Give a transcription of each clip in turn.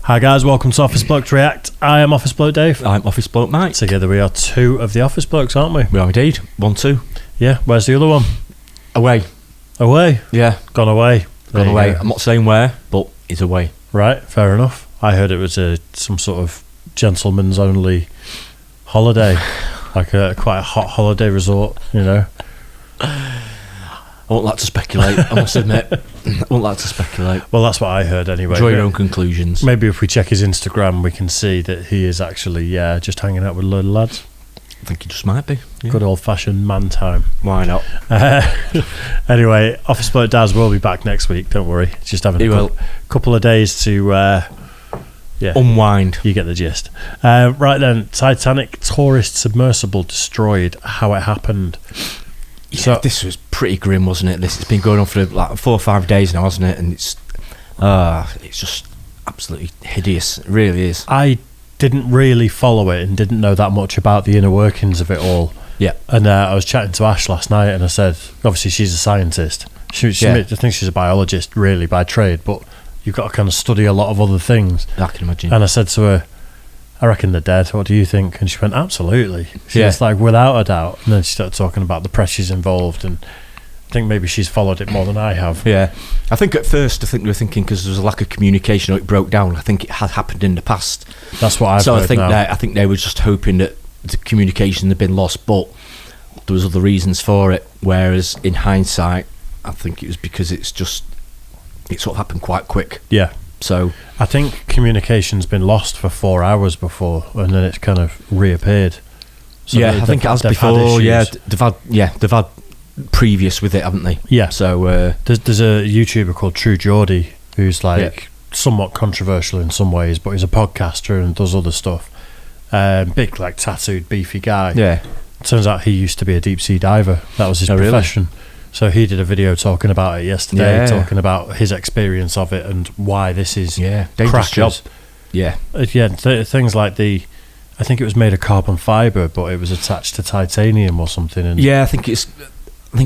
Hi guys, welcome to Office Blokes React. I am Office Bloke Dave. I'm Office Bloke Mike. Together we are two of the Office Blokes, aren't we? We are indeed. 1, 2. Yeah, where's the other one? Away. Away? Yeah. Gone away. Gone away. I'm not saying where, but he's away. Right, fair enough. I heard it was some sort of gentleman's only holiday. Like quite a hot holiday resort, you know. I won't like to speculate, I must admit. I won't like to speculate. Well, that's what I heard anyway. Draw your own conclusions. Maybe if we check his Instagram, we can see that he is actually, just hanging out with a load of lads. I think he just might be. Yeah. Good old-fashioned man time. Why not? Anyway, Office Bloke Daz will be back next week, don't worry. It's just having a couple of days to... unwind. You get the gist. Right then, Titanic tourist submersible destroyed. How it happened. Yeah, so this was pretty grim, wasn't it? It's been going on for like 4 or 5 days now, hasn't it? And it's just absolutely hideous. It really is. I didn't really follow it and didn't know that much about the inner workings of it all. Yeah. And I was chatting to Ash last night, and I said, obviously she's a scientist. I think she's a biologist, really, by trade, but you've got to kind of study a lot of other things. I can imagine. And I said to her, I reckon they're dead. What do you think? And she went, absolutely. She was like, without a doubt. And then she started talking about the pressures involved, and I think maybe she's followed it more than I have. Yeah. I think at first, we were thinking because there was a lack of communication or it broke down. I think it had happened in the past. That's what I've heard now. I think they were just hoping that the communication had been lost, but there was other reasons for it. Whereas in hindsight, I think it was because it sort of happened quite quick. Yeah. So I think communication's been lost for 4 hours before, and then it's kind of reappeared. So I think it has before. They've had previous with it, haven't they? Yeah. So there's a YouTuber called True Geordie who's somewhat controversial in some ways, but he's a podcaster and does other stuff. Big, like tattooed, beefy guy. Yeah. Turns out he used to be a deep sea diver. That was his profession. Really? So he did a video talking about it yesterday, talking about his experience of it and why this is dangerous job. Yeah, things like I think it was made of carbon fibre, but it was attached to titanium or something. And I think it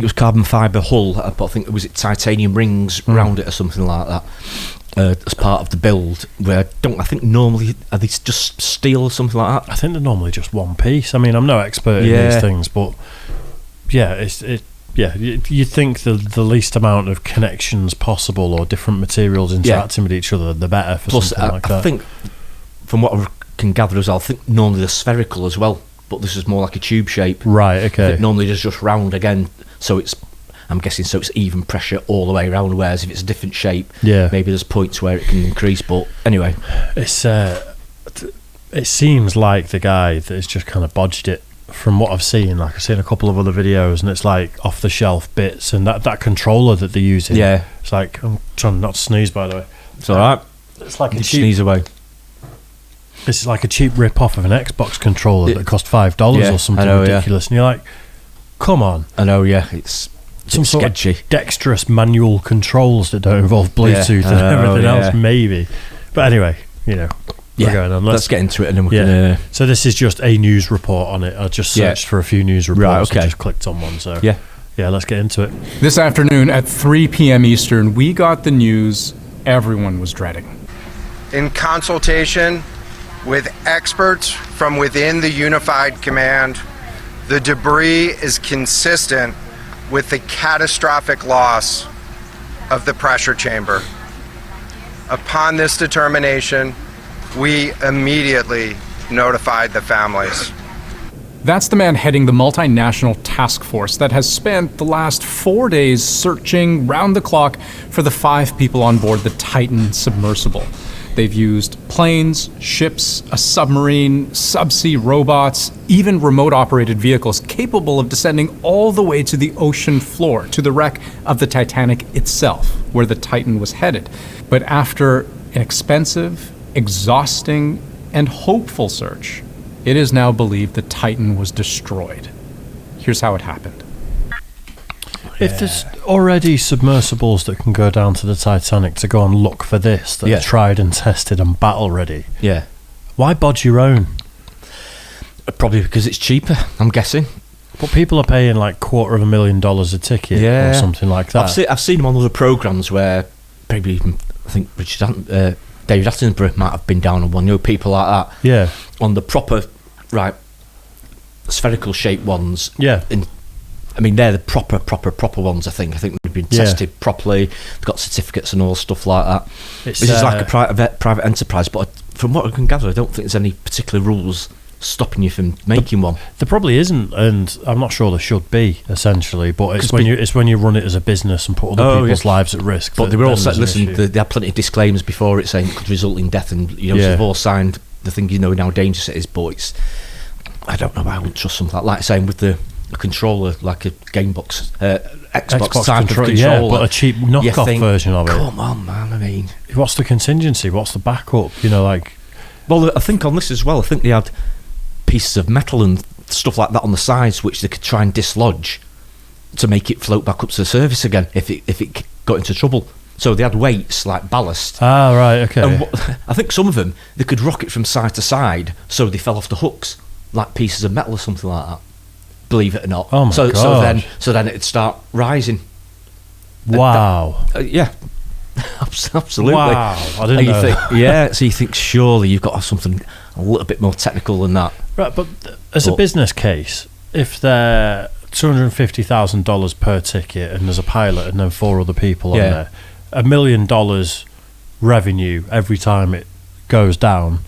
was carbon fibre hull, but I think it was titanium rings around it or something like that as part of the build. Where I think normally are these just steel or something like that. I think they're normally just one piece. I mean, I'm no expert in these things, but you think the least amount of connections possible or different materials interacting with each other, the better for something like that. I think, from what I can gather as well, I think normally they're spherical as well, but this is more like a tube shape. Right, okay. Normally it's just round again, so I'm guessing it's even pressure all the way around, whereas if it's a different shape, maybe there's points where it can increase, but anyway. It seems like the guy that has just kind of bodged it. From what I've seen, like I've seen a couple of other videos, and it's like off the shelf bits, and that controller that they're using. Yeah, it's like, I'm trying not to sneeze, by the way. It's all right. It's like sneeze away. This is like a cheap rip off of an Xbox controller that cost $5 or something ridiculous, and you're like, come on. I know, it's some sketchy. Sort of dexterous manual controls that don't involve Bluetooth and everything else, maybe. But anyway, we're going on. Let's get into it, and then we can. So this is just a news report on it. I just searched for a few news reports and just clicked on one. So let's get into it. This afternoon at 3 p.m. Eastern, we got the news everyone was dreading. In consultation with experts from within the Unified Command, the debris is consistent with the catastrophic loss of the pressure chamber. Upon this determination, we immediately notified the families. That's the man heading the multinational task force that has spent the last 4 days searching round the clock for the 5 people on board the Titan submersible. They've used planes, ships, a submarine, subsea robots, even remote-operated vehicles capable of descending all the way to the ocean floor, to the wreck of the Titanic itself, where the Titan was headed. But after an expensive, exhausting, and hopeful search, it is now believed the Titan was destroyed. Here's how it happened. If there's already submersibles that can go down to the Titanic to go and look for this, that are tried and tested and battle ready, why bodge your own? Probably because it's cheaper, I'm guessing. But people are paying like $250,000 a ticket or something like that. I've seen them on other programmes where maybe even, I think David Attenborough might have been down on one. You know, people like that. Yeah. On the proper, right, spherical shaped ones. Yeah. I mean, they're the proper ones. I think they've been tested properly. They've got certificates and all stuff like that. This is like a private enterprise, but from what I can gather, I don't think there's any particular rules stopping you from making one. There probably isn't, and I'm not sure there should be, essentially. But it's when you run it as a business and put other people's lives at risk. But they were all said, listen, they had plenty of disclaimers before it saying it could result in death, and so they've all signed the thing. You know how dangerous it is, but I don't know. I wouldn't trust something like saying with a controller, like a Gamebox, Xbox type controller. Yeah, but a cheap knockoff version of it. Come on, man. I mean, what's the contingency? What's the backup? Well, I think on this as well, I think they had pieces of metal and stuff like that on the sides which they could try and dislodge to make it float back up to the surface again if it got into trouble. So they had weights like ballast. Ah, right, okay. And I think some of them, they could rock it from side to side so they fell off the hooks like pieces of metal or something like that. Believe it or not. Oh my God. So then it'd start rising. Wow. Yeah. Absolutely. Wow. I didn't know. So you think surely you've got to have something a little bit more technical than that. Right, but as a business case, if they're $250,000 per ticket and there's a pilot and then 4 other people on there, $1 million revenue every time it goes down.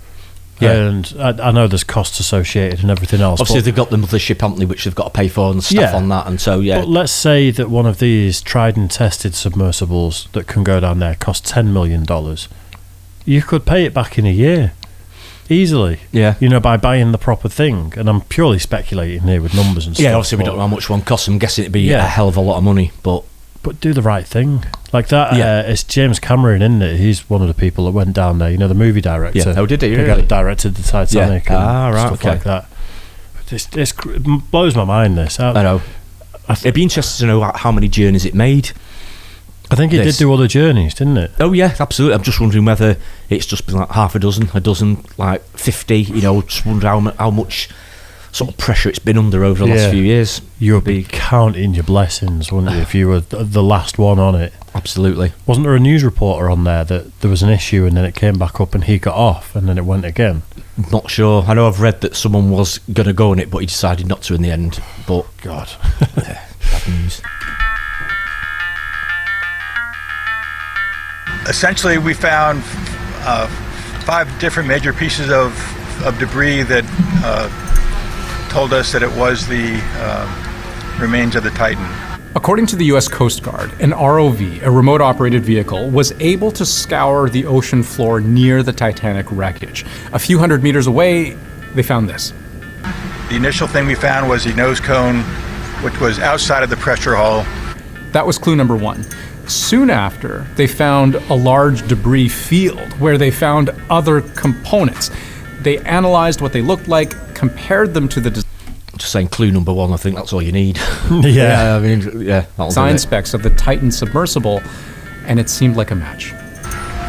Yeah. And I know there's costs associated and everything else. Obviously, they've got the mothership, haven't they, which they've got to pay for and stuff on that. And so, But let's say that one of these tried and tested submersibles that can go down there costs $10 million. You could pay it back in a year. Easily. Yeah. By buying the proper thing. And I'm purely speculating here with numbers and stuff. Yeah, obviously we don't know how much one costs. I'm guessing it'd be a hell of a lot of money, but do the right thing. Like that, it's James Cameron, isn't it? He's one of the people that went down there. The movie director. Yeah. Oh, did he? The guy that directed the Titanic and stuff like that. It blows my mind, this. I know. It'd be interesting to know how many journeys it made. I think it did do other journeys, didn't it? Oh, yeah, absolutely. I'm just wondering whether it's just been like half a dozen, like 50, just wonder how much sort of pressure it's been under over the last few years. You would be counting your blessings, wouldn't you, if you were the last one on it? Absolutely. Wasn't there a news reporter on there that there was an issue and then it came back up and he got off and then it went again? Not sure. I know I've read that someone was going to go on it, but he decided not to in the end. But God, bad news. Essentially, we found 5 different major pieces of debris that told us that it was the remains of the Titan. According to the U.S. Coast Guard, an ROV, a remote-operated vehicle, was able to scour the ocean floor near the Titanic wreckage. A few hundred meters away, they found this. The initial thing we found was the nose cone, which was outside of the pressure hull. That was clue number 1. Soon after, they found a large debris field where they found other components. They analyzed what they looked like, compared them to the just saying clue number 1, I think that's all you need. Design specs of the Titan submersible, and it seemed like a match.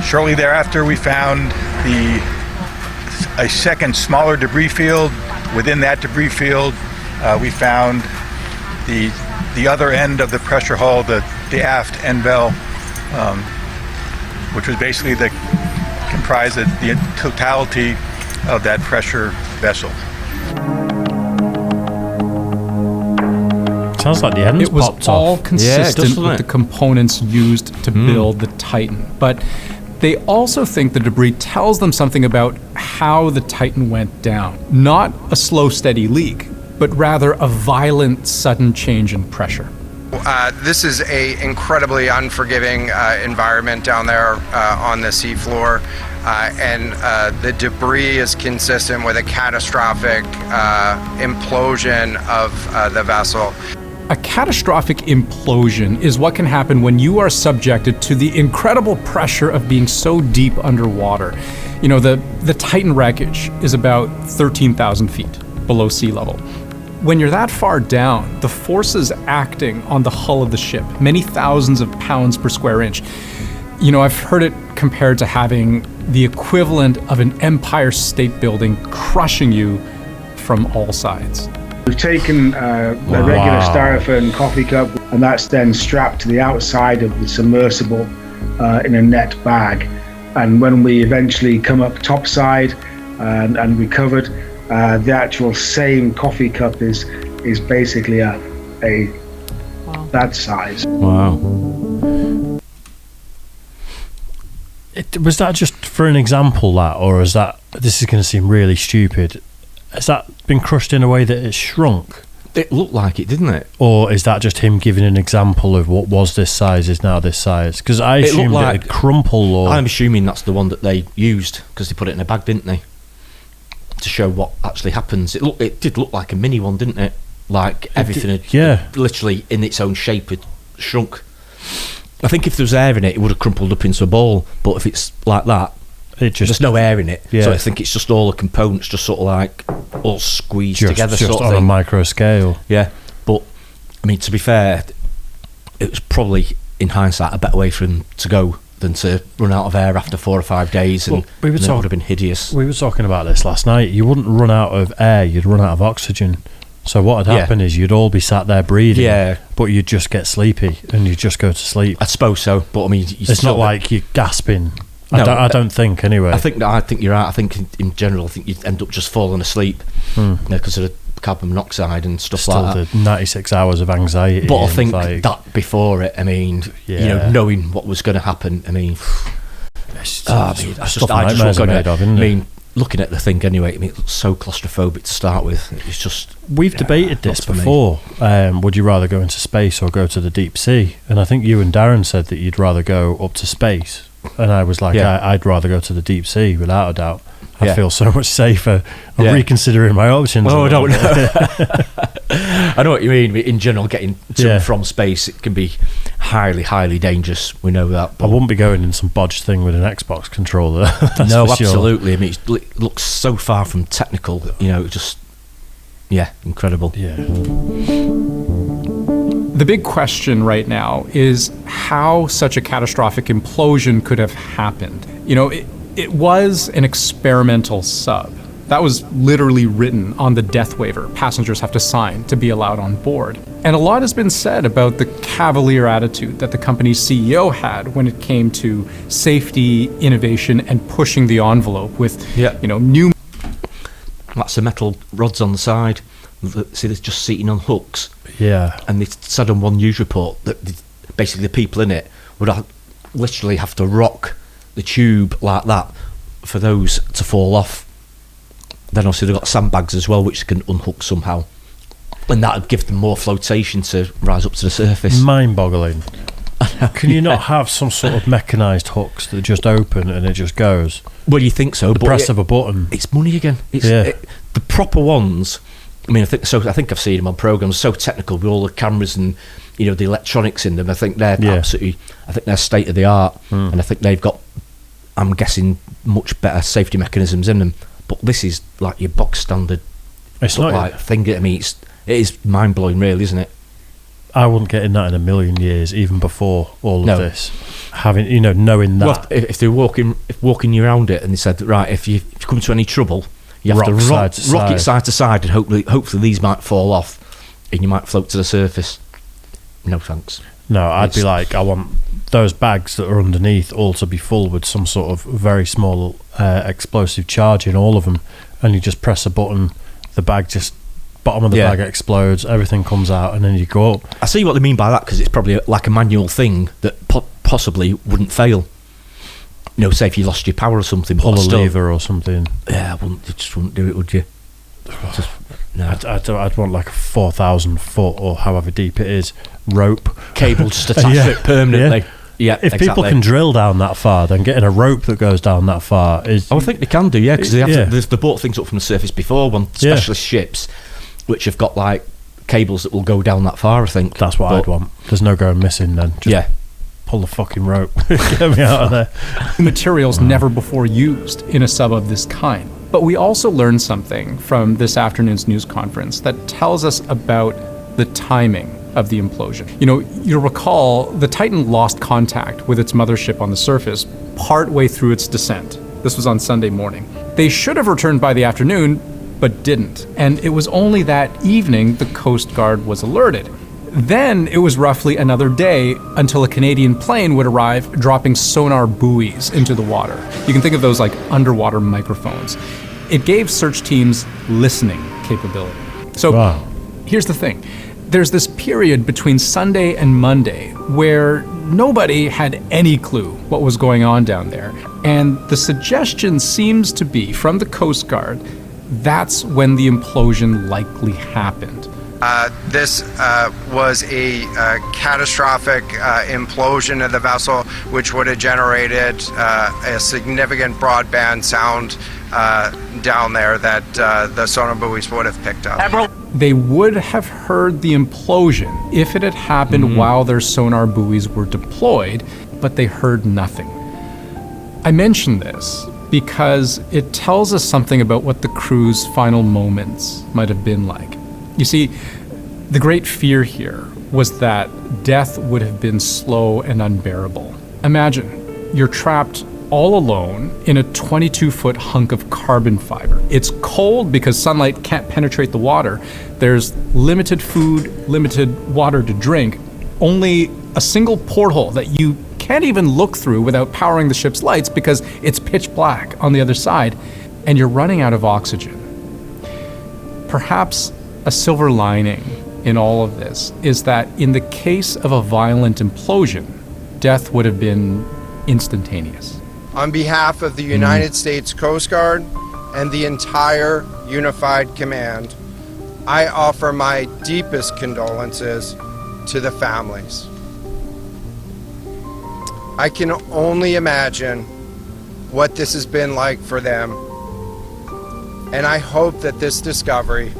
Shortly thereafter, we found a second smaller debris field. Within that debris field, we found the other end of the pressure hull, the aft end bell, which was basically comprised of the totality of that pressure vessel. Sounds like the ends It was popped all off. consistent with the components used to build the Titan. But they also think the debris tells them something about how the Titan went down. Not a slow, steady leak, but rather a violent, sudden change in pressure. This is a incredibly unforgiving environment down there on the seafloor, and the debris is consistent with a catastrophic implosion of the vessel. A catastrophic implosion is what can happen when you are subjected to the incredible pressure of being so deep underwater. The Titan wreckage is about 13,000 feet below sea level. When you're that far down, the forces acting on the hull of the ship, many thousands of pounds per square inch, I've heard it compared to having the equivalent of an Empire State Building crushing you from all sides. We've taken a regular styrofoam coffee cup, and that's then strapped to the outside of the submersible in a net bag. And when we eventually come up topside and recovered, the actual same coffee cup is basically a that size. Wow. Was that just for an example, that, or is that, this is going to seem really stupid, has that been crushed in a way that it's shrunk? It looked like it, didn't it? Or is that just him giving an example of what was this size is now this size? Because I assumed it would crumple. Or I'm assuming that's the one that they used, because they put it in a bag, didn't they? To show what actually happens. It did look like a mini one, didn't it? Like everything had literally in its own shape had shrunk. I think if there was air in it, it would have crumpled up into a ball. But if it's like that, there's no air in it. Yeah. So I think it's just all the components just sort of like all squeezed together. Just sort of on thing. a micro scale. Yeah. But, I mean, to be fair, it was probably, in hindsight, a better way for him to go than to run out of air after 4 or 5 days. And it would have been hideous. We were talking about this last night. You wouldn't run out of air, you'd run out of oxygen. So what would happen is you'd all be sat there breathing, but you'd just get sleepy and you'd just go to sleep. I suppose so, but I mean, it's not like you're gasping. No, I don't think anyway. I think you're right. I think in general, I think you'd end up just falling asleep because of the carbon monoxide and stuff like that. The 96 hours of anxiety. But I think that before it, I mean, knowing what was going to happen, I mean, I mean, looking at the thing anyway, I mean, it looks so claustrophobic to start with. It's just... We've debated this before. Would you rather go into space or go to the deep sea? And I think you and Darren said that you'd rather go up to space. And I was like, I'd rather go to the deep sea, without a doubt. I feel so much safer. I'm reconsidering my options. Oh, I don't know. I know what you mean. In general, getting to and from space, it can be highly, highly dangerous. We know that. I wouldn't be going in some bodged thing with an Xbox controller. No, absolutely. I mean, it looks so far from technical. You know, just incredible. Yeah. The big question right now is how such a catastrophic implosion could have happened. You know, it was an experimental sub. That was literally written on the death waiver passengers have to sign to be allowed on board. And a lot has been said about the cavalier attitude that the company's CEO had when it came to safety, innovation, and pushing the envelope with, new... That's the metal rods on the side. See, they're just seating on hooks. Yeah. And they said on one news report that basically the people in it would literally have to rock the tube like that for those to fall off. Then obviously they've got sandbags as well, which can unhook somehow, and that would give them more flotation to rise up to the surface. Mind-boggling. Can you not have some sort of mechanised hooks that just open and it just goes? Well, you think so, the but press of a button. It's money again. The proper ones. I mean, I think I've seen them on programs so technical with all the cameras and the electronics in them. I think they're absolutely. I think they're state of the art, and I think they've got, I'm guessing, much better safety mechanisms in them. But this is like your box standard. It's not like thing. I mean, it is mind blowing, really, isn't it? I wouldn't get in that in a million years, even before all of this. Having knowing that. Well, if they're walking around it, and they said, right, if you come to any trouble, you have to rock it side to side, and hopefully these might fall off, and you might float to the surface. No thanks. No, I'd be like, I want those bags that are underneath all to be full with some sort of very small explosive charge in all of them, and you just press a button, the bag just, bottom of the bag explodes, everything comes out, and then you go up. I see what they mean by that, because it's probably like a manual thing that possibly wouldn't fail. Say if you lost your power or something, pull a lever or something. Yeah, you just wouldn't do it, would you? No. I'd want like a 4,000 foot or however deep it is rope, cable just attached to it permanently. Yeah, if people can drill down that far, then getting a rope that goes down that far is. I think they can do, because they brought things up from the surface before on specialist ships, which have got like cables that will go down that far. I think that's what I'd want. There's no going missing then. Just pull the fucking rope, get me out of there. Materials never before used in a sub of this kind. But we also learned something from this afternoon's news conference that tells us about the timing of the implosion. You'll recall the Titan lost contact with its mothership on the surface partway through its descent. This was on Sunday morning. They should have returned by the afternoon, but didn't. And it was only that evening the Coast Guard was alerted. Then it was roughly another day until a Canadian plane would arrive, dropping sonar buoys into the water. You can think of those like underwater microphones. It gave search teams listening capability. So here's the thing. There's this period between Sunday and Monday where nobody had any clue what was going on down there. And the suggestion seems to be, from the Coast Guard, that's when the implosion likely happened. This was a catastrophic implosion of the vessel, which would have generated a significant broadband sound down there that the sonar buoys would have picked up. They would have heard the implosion if it had happened while their sonar buoys were deployed, but they heard nothing. I mention this because it tells us something about what the crew's final moments might have been like. You see, the great fear here was that death would have been slow and unbearable. Imagine, you're trapped all alone in a 22-foot hunk of carbon fiber. It's cold because sunlight can't penetrate the water. There's limited food, limited water to drink, only a single porthole that you can't even look through without powering the ship's lights because it's pitch black on the other side, and you're running out of oxygen. Perhaps a silver lining in all of this is that in the case of a violent implosion, death would have been instantaneous. On behalf of the United States Coast Guard and the entire Unified Command, I offer my deepest condolences to the families. I can only imagine what this has been like for them, and I hope that this discovery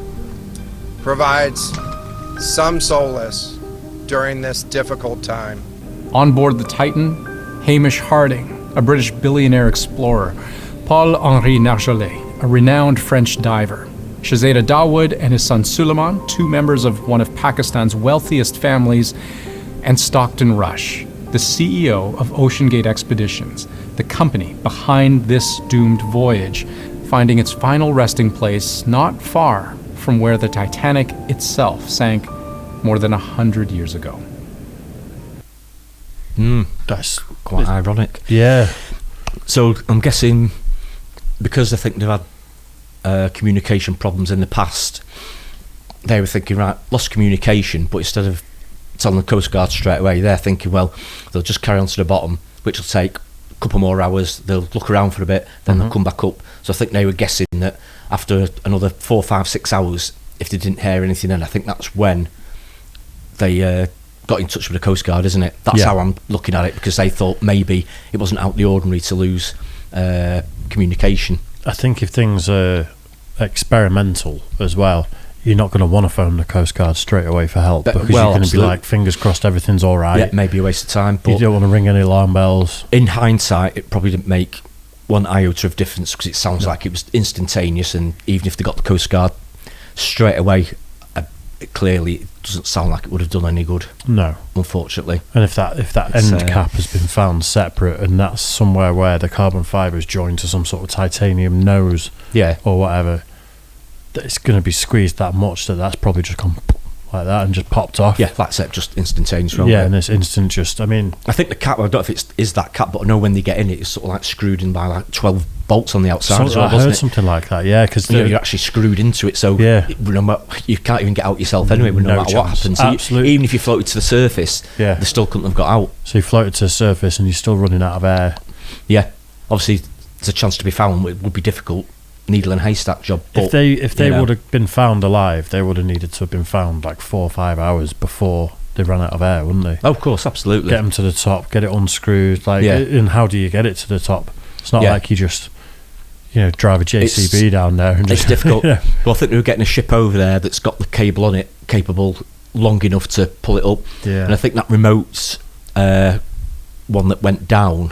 provides some solace during this difficult time. On board the Titan, Hamish Harding, a British billionaire explorer, Paul-Henri Nargeolet, a renowned French diver, Shahzada Dawood and his son Suleiman, two members of one of Pakistan's wealthiest families, and Stockton Rush, the CEO of OceanGate Expeditions, the company behind this doomed voyage, finding its final resting place not far from where the Titanic itself sank more than 100 years ago. That's quite ironic. Yeah. So I'm guessing because I think they've had communication problems in the past, they were thinking, right, lost communication, but instead of telling the Coast Guard straight away, they're thinking, well, they'll just carry on to the bottom, which will take a couple more hours, they'll look around for a bit, then they'll come back up. So I think they were guessing that after another 4, 5, 6 hours, if they didn't hear anything, then I think that's when they got in touch with the Coast Guard, isn't it? That's how I'm looking at it, because they thought maybe it wasn't out of the ordinary to lose communication. I think if things are experimental as well, you're not going to want to phone the Coast Guard straight away for help, because you're going to be like, fingers crossed, everything's all right. Yeah, maybe a waste of time. But you don't want to ring any alarm bells. In hindsight, it probably didn't make one iota of difference, because it sounds like it was instantaneous, and even if they got the Coast Guard straight away, clearly it doesn't sound like it would have done any good. No, unfortunately. And if that end cap has been found separate, and that's somewhere where the carbon fibre is joined to some sort of titanium nose, or whatever, it's going to be squeezed that much that that's probably just gone like that and just popped off. Yeah, that's it, just instantaneous. Yeah, and it's instant. I think the cap, I don't know if it is that cap, but I know when they get in it's sort of like screwed in by like 12 bolts on the outside as well, I heard something like that, yeah, because you're actually screwed into it, so you can't even get out yourself anyway, no matter what happens. Absolutely. Even if you floated to the surface, they still couldn't have got out. So you floated to the surface and you're still running out of air. Yeah, obviously there's a chance to be found. It would be difficult, needle and haystack job. But, if they would have been found alive, they would have needed to have been found like 4 or 5 hours before they ran out of air, wouldn't they? Oh, of course, absolutely. Get them to the top, get it unscrewed, and how do you get it to the top? It's not like you just drive a JCB down there. And it's difficult. Well, I think they were getting a ship over there that's got the cable on it, capable long enough to pull it up. Yeah. And I think that remote one that went down,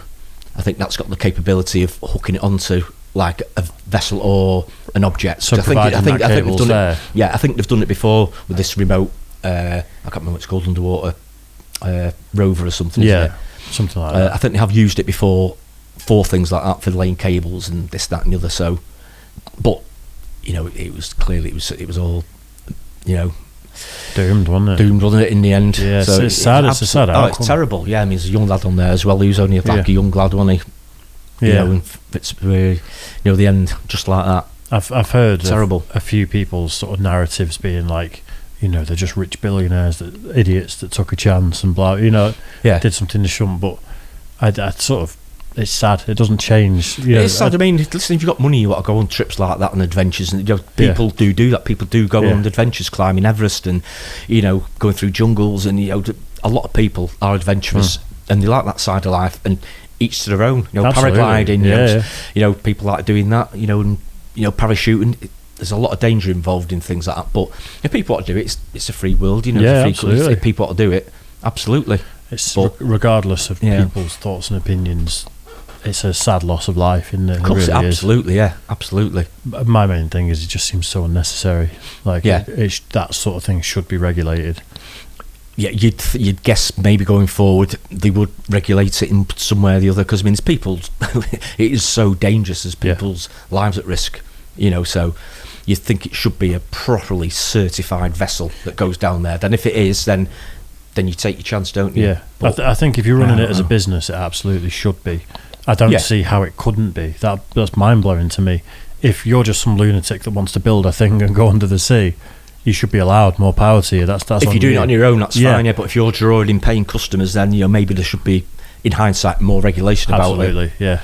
I think that's got the capability of hooking it onto like a vessel or an object. So I think they've done it. Yeah, I think they've done it before with this remote. I can't remember what it's called, underwater rover or something. Yeah, something like that. I think they have used it before for things like that, for laying cables and this, that, and the other. So, but it was clearly it was all Doomed, wasn't it? Doomed, wasn't it, in the end? Yeah, so it's sad. It's a sad outcome. Oh, it's terrible. Yeah, I mean, there's a young lad on there as well. He was only like a young lad, wasn't he? Yeah. And it's the end just like that. I've heard terrible. A few people's sort of narratives being like, they're just rich billionaires, idiots that took a chance and blah, did something they shouldn't. But I sort of, it's sad. It doesn't change. It's sad. I mean, listen, if you've got money, you want to go on trips like that and adventures, and people do that. People do go on adventures, climbing Everest, and going through jungles, and a lot of people are adventurous, and they like that side of life, and each to their own. Paragliding, people like doing that, and parachuting. There's a lot of danger involved in things like that, but if people want to do it, it's a free world, absolutely. If people want to do it, absolutely. It's regardless of people's thoughts and opinions, it's a sad loss of life, isn't it? Of course, really absolutely, is. Absolutely. My main thing is it just seems so unnecessary. Like, that sort of thing should be regulated. Yeah, you'd guess maybe going forward they would regulate it in some way or the other, because I mean, it is so dangerous. There's people's lives at risk, so you think it should be a properly certified vessel that goes down there. Then if it is, then you take your chance, don't you? Yeah, but I think if you're running it as a business, it absolutely should be. I don't see how it couldn't be. That's mind-blowing to me. If you're just some lunatic that wants to build a thing and go under the sea, you should be allowed. More power to you. That's if you're doing it on your own, that's fine. Yeah, but if you're drawing in paying customers, then maybe there should be, in hindsight, more regulation about it. Absolutely, yeah.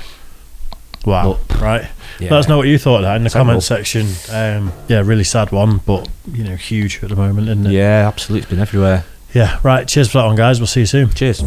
Wow. Right. Yeah. Let us know what you thought of that in the comment section. Really sad one, but huge at the moment, isn't it? Yeah, absolutely. It's been everywhere. Yeah. Right. Cheers for that one, guys. We'll see you soon. Cheers.